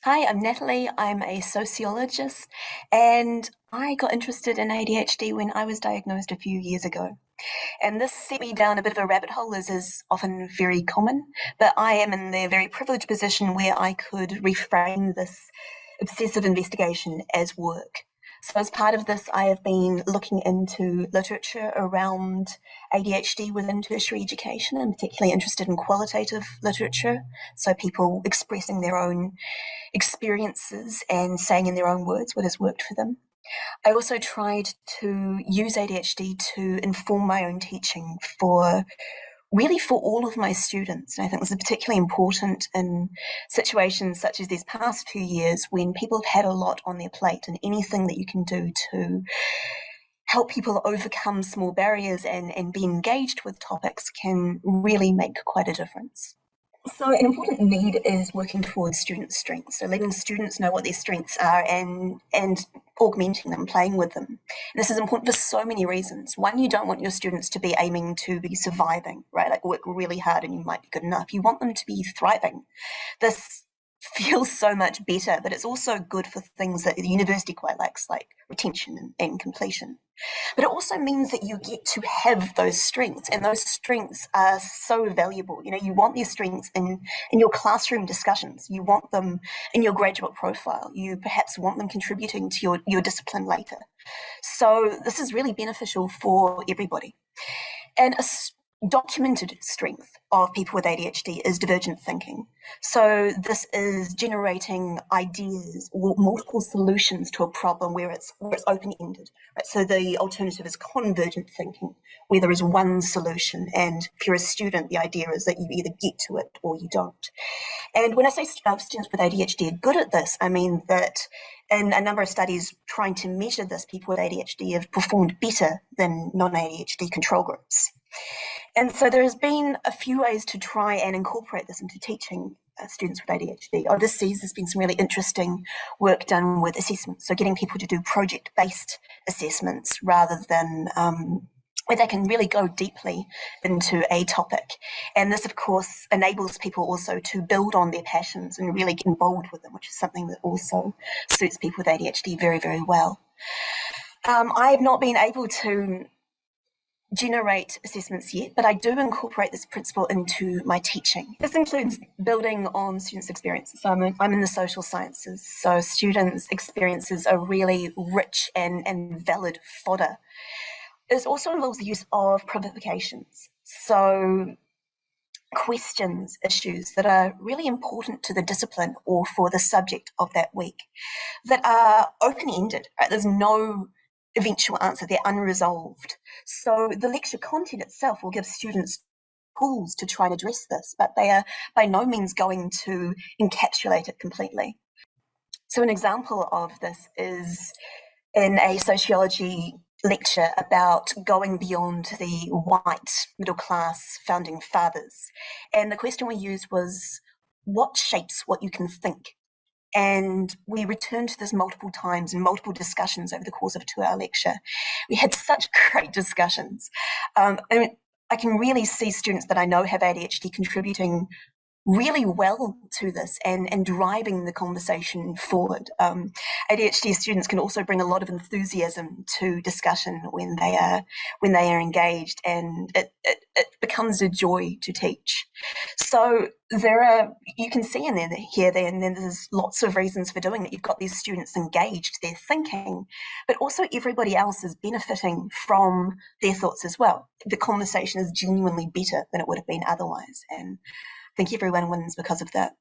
Hi, I'm Natalie. I'm a sociologist and I got interested in ADHD when I was diagnosed a few years ago. And this set me down a bit of a rabbit hole, as is often very common. But I am in the very privileged position where I could reframe this obsessive investigation as work. So, as part of this, I have been looking into literature around ADHD within tertiary education. I'm particularly interested in qualitative literature, so people expressing their own experiences and saying in their own words what has worked for them. I also tried to use ADHD to inform my own teaching for all of my students. And I think this is particularly important in situations such as these past few years when people have had a lot on their plate, and anything that you can do to help people overcome small barriers and be engaged with topics can really make quite a difference. So an important need is working towards student strengths. So letting students know what their strengths are and augmenting them, playing with them. And this is important for so many reasons. One, you don't want your students to be aiming to be surviving, right? Like work really hard and you might be good enough. You want them to be thriving. This feels so much better, but it's also good for things that the university quite likes, like retention and completion. But it also means that you get to have those strengths, and those strengths are so valuable. You know, you want these strengths in your classroom discussions. You want them in your graduate profile. You perhaps want them contributing to your discipline later. So this is really beneficial for everybody. And a documented strength of people with ADHD is divergent thinking. So this is generating ideas or multiple solutions to a problem where it's open-ended. Right? So the alternative is convergent thinking, where there is one solution, and if you're a student, the idea is that you either get to it or you don't. And when I say students with ADHD are good at this, I mean that in a number of studies trying to measure this, people with ADHD have performed better than non-ADHD control groups. And so there has been a few ways to try and incorporate this into teaching students with ADHD. Overseas, there's been some really interesting work done with assessments, so getting people to do project-based assessments rather than where they can really go deeply into a topic. And this, of course, enables people also to build on their passions and really get involved with them, which is something that also suits people with ADHD very, very well. I have not been able to generate assessments yet, but I do incorporate this principle into my teaching. This includes building on students' experiences. So I'm in the social sciences, so students' experiences are really rich and valid fodder. It also involves the use of provocations. So questions, issues that are really important to the discipline or for the subject of that week that are open-ended, right? There's no eventual answer, they're unresolved. So the lecture content itself will give students tools to try and address this, but they are by no means going to encapsulate it completely. So an example of this is in a sociology lecture about going beyond the white middle class founding fathers. And the question we used was, what shapes what you can think? And we returned to this multiple times and multiple discussions over the course of a 2-hour lecture. We had such great discussions. And I can really see students that I know have ADHD contributing really well to this and driving the conversation forward. ADHD students can also bring a lot of enthusiasm to discussion when they are engaged, and it becomes a joy to teach. So you can see in there, and then there's lots of reasons for doing that. You've got these students engaged, they're thinking, but also everybody else is benefiting from their thoughts as well. The conversation is genuinely better than it would have been otherwise, and I think everyone wins because of that.